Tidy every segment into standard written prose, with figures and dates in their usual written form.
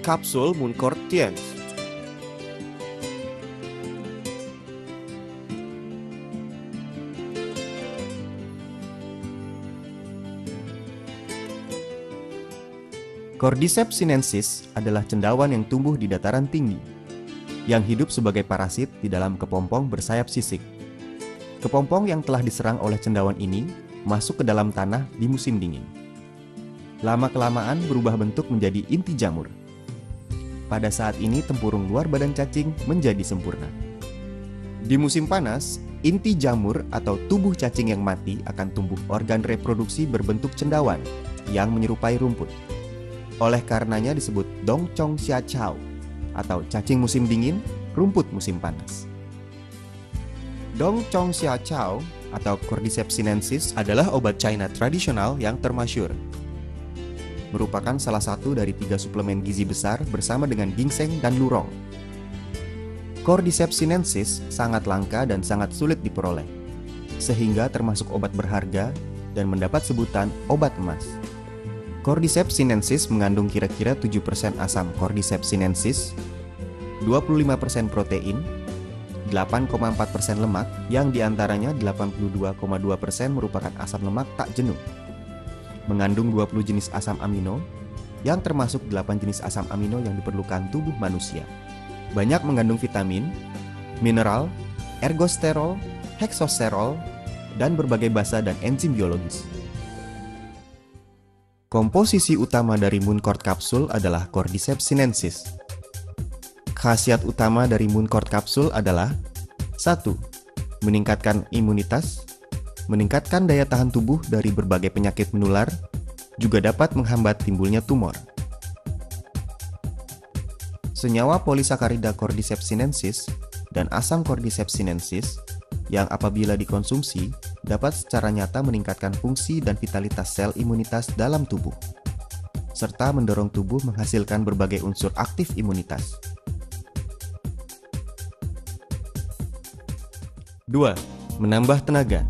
Kapsul Muncort Tiens. Cordyceps sinensis adalah cendawan yang tumbuh di dataran tinggi, yang hidup sebagai parasit di dalam kepompong bersayap sisik. Kepompong yang telah diserang oleh cendawan ini masuk ke dalam tanah di musim dingin. Lama-kelamaan berubah bentuk menjadi inti jamur. Pada saat ini tempurung luar badan cacing menjadi sempurna. Di musim panas, inti jamur atau tubuh cacing yang mati akan tumbuh organ reproduksi berbentuk cendawan yang menyerupai rumput. Oleh karenanya disebut Dongchong Xia Chao atau cacing musim dingin, rumput musim panas. Dongchong Xia Chao atau Cordyceps sinensis adalah obat China tradisional yang termasyur. Merupakan salah satu dari 3 suplemen gizi besar bersama dengan ginseng dan lurong. Cordyceps sinensis sangat langka dan sangat sulit diperoleh, sehingga termasuk obat berharga dan mendapat sebutan obat emas. Cordyceps sinensis mengandung kira-kira 7% asam Cordyceps sinensis, 25% protein, 8,4% lemak, yang diantaranya 82,2% merupakan asam lemak tak jenuh. Mengandung 20 jenis asam amino, yang termasuk 8 jenis asam amino yang diperlukan tubuh manusia. Banyak mengandung vitamin, mineral, ergosterol, heksosterol, dan berbagai basa dan enzim biologis. Komposisi utama dari Muncort kapsul adalah Cordyceps sinensis. Khasiat utama dari Muncort kapsul adalah 1. Meningkatkan imunitas, meningkatkan daya tahan tubuh dari berbagai penyakit menular, juga dapat menghambat timbulnya tumor. Senyawa polisakarida Cordyceps sinensis dan asam Cordyceps sinensis yang apabila dikonsumsi dapat secara nyata meningkatkan fungsi dan vitalitas sel imunitas dalam tubuh, serta mendorong tubuh menghasilkan berbagai unsur aktif imunitas. 2. Menambah tenaga,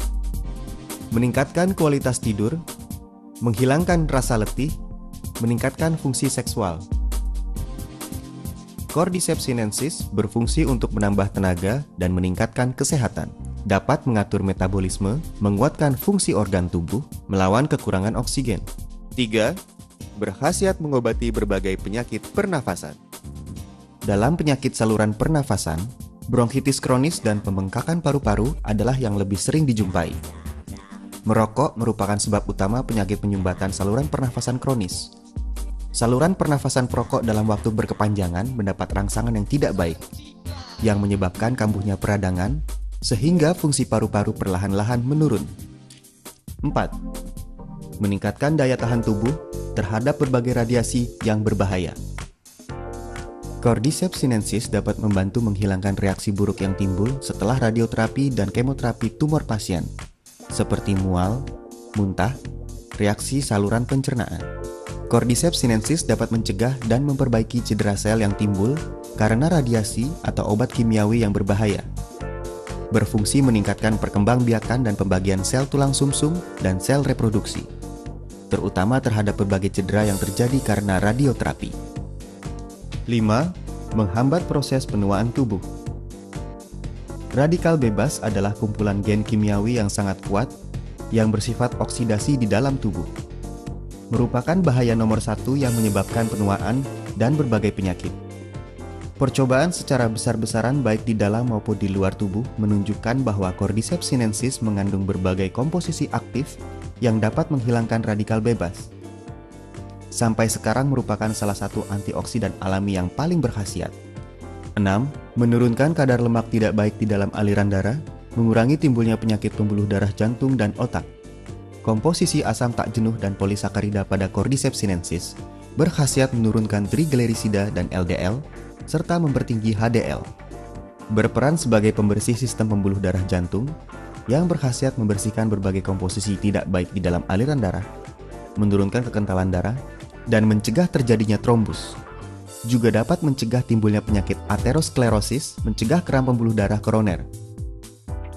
meningkatkan kualitas tidur, menghilangkan rasa letih, meningkatkan fungsi seksual. Cordyceps sinensis berfungsi untuk menambah tenaga dan meningkatkan kesehatan. Dapat mengatur metabolisme, menguatkan fungsi organ tubuh, melawan kekurangan oksigen. 3. Berkhasiat mengobati berbagai penyakit pernafasan. Dalam penyakit saluran pernafasan, bronkitis kronis dan pembengkakan paru-paru adalah yang lebih sering dijumpai. Merokok merupakan sebab utama penyakit penyumbatan saluran pernafasan kronis. Saluran pernafasan perokok dalam waktu berkepanjangan mendapat rangsangan yang tidak baik, yang menyebabkan kambuhnya peradangan, sehingga fungsi paru-paru perlahan-lahan menurun. 4. Meningkatkan daya tahan tubuh terhadap berbagai radiasi yang berbahaya. Cordyceps sinensis dapat membantu menghilangkan reaksi buruk yang timbul setelah radioterapi dan kemoterapi tumor pasien, seperti mual, muntah, reaksi saluran pencernaan. Cordyceps sinensis dapat mencegah dan memperbaiki cedera sel yang timbul karena radiasi atau obat kimiawi yang berbahaya. Berfungsi meningkatkan perkembangbiakan dan pembagian sel tulang sumsum dan sel reproduksi, terutama terhadap berbagai cedera yang terjadi karena radioterapi. 5. Menghambat proses penuaan tubuh. Radikal bebas adalah kumpulan gen kimiawi yang sangat kuat yang bersifat oksidasi di dalam tubuh. Merupakan bahaya nomor 1 yang menyebabkan penuaan dan berbagai penyakit. Percobaan secara besar-besaran baik di dalam maupun di luar tubuh menunjukkan bahwa Cordyceps sinensis mengandung berbagai komposisi aktif yang dapat menghilangkan radikal bebas. Sampai sekarang merupakan salah satu antioksidan alami yang paling berkhasiat. 6. Menurunkan kadar lemak tidak baik di dalam aliran darah, mengurangi timbulnya penyakit pembuluh darah jantung dan otak. Komposisi asam tak jenuh dan polisakarida pada Cordyceps sinensis berkhasiat menurunkan triglycerida dan LDL, serta mempertinggi HDL. Berperan sebagai pembersih sistem pembuluh darah jantung yang berkhasiat membersihkan berbagai komposisi tidak baik di dalam aliran darah, menurunkan kekentalan darah, dan mencegah terjadinya trombus. Juga dapat mencegah timbulnya penyakit aterosklerosis, mencegah keram pembuluh darah koroner.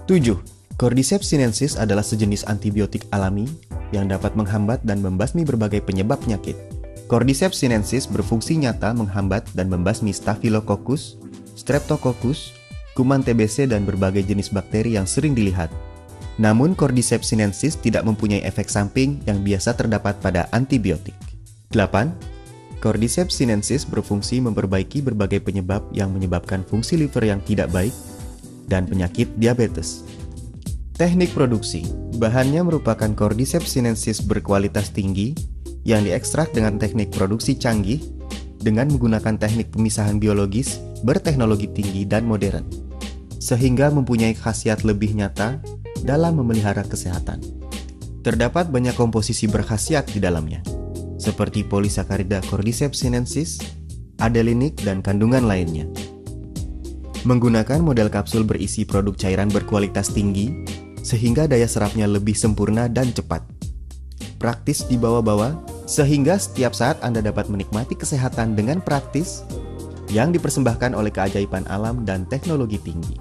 7. Cordyceps sinensis adalah sejenis antibiotik alami yang dapat menghambat dan membasmi berbagai penyebab penyakit. Cordyceps sinensis berfungsi nyata menghambat dan membasmi Staphylococcus, Streptococcus, kuman TBC dan berbagai jenis bakteri yang sering dilihat. Namun Cordyceps sinensis tidak mempunyai efek samping yang biasa terdapat pada antibiotik. 8. Cordyceps sinensis berfungsi memperbaiki berbagai penyebab yang menyebabkan fungsi liver yang tidak baik dan penyakit diabetes. Teknik produksi. Bahannya merupakan Cordyceps sinensis berkualitas tinggi yang diekstrak dengan teknik produksi canggih dengan menggunakan teknik pemisahan biologis berteknologi tinggi dan modern, sehingga mempunyai khasiat lebih nyata dalam memelihara kesehatan. Terdapat banyak komposisi berkhasiat di dalamnya, seperti polisakarida Cordyceps sinensis, adelinik, dan kandungan lainnya. Menggunakan model kapsul berisi produk cairan berkualitas tinggi, sehingga daya serapnya lebih sempurna dan cepat. Praktis dibawa-bawa, sehingga setiap saat Anda dapat menikmati kesehatan dengan praktis yang dipersembahkan oleh keajaiban alam dan teknologi tinggi.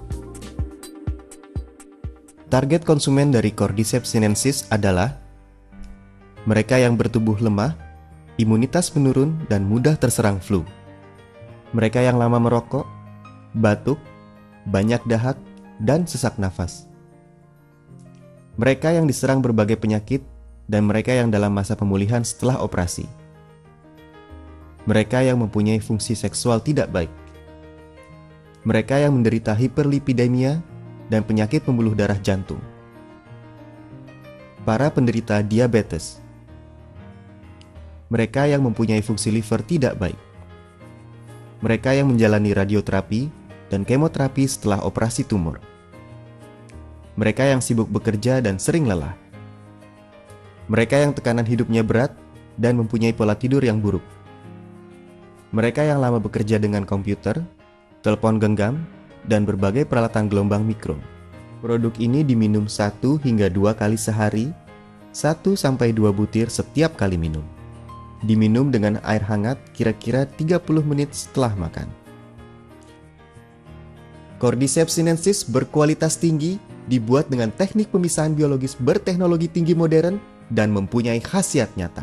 Target konsumen dari Cordyceps sinensis adalah mereka yang bertubuh lemah, imunitas menurun, dan mudah terserang flu. Mereka yang lama merokok, batuk, banyak dahak, dan sesak nafas. Mereka yang diserang berbagai penyakit, dan mereka yang dalam masa pemulihan setelah operasi. Mereka yang mempunyai fungsi seksual tidak baik. Mereka yang menderita hiperlipidemia dan penyakit pembuluh darah jantung. Para penderita diabetes. Mereka yang mempunyai fungsi liver tidak baik. Mereka yang menjalani radioterapi dan kemoterapi setelah operasi tumor. Mereka yang sibuk bekerja dan sering lelah. Mereka yang tekanan hidupnya berat dan mempunyai pola tidur yang buruk. Mereka yang lama bekerja dengan komputer, telepon genggam, dan berbagai peralatan gelombang mikro. Produk ini diminum 1 hingga 2 kali sehari, 1 sampai 2 butir setiap kali minum. Diminum dengan air hangat kira-kira 30 menit setelah makan. Cordyceps sinensis berkualitas tinggi, dibuat dengan teknik pemisahan biologis berteknologi tinggi modern, dan mempunyai khasiat nyata.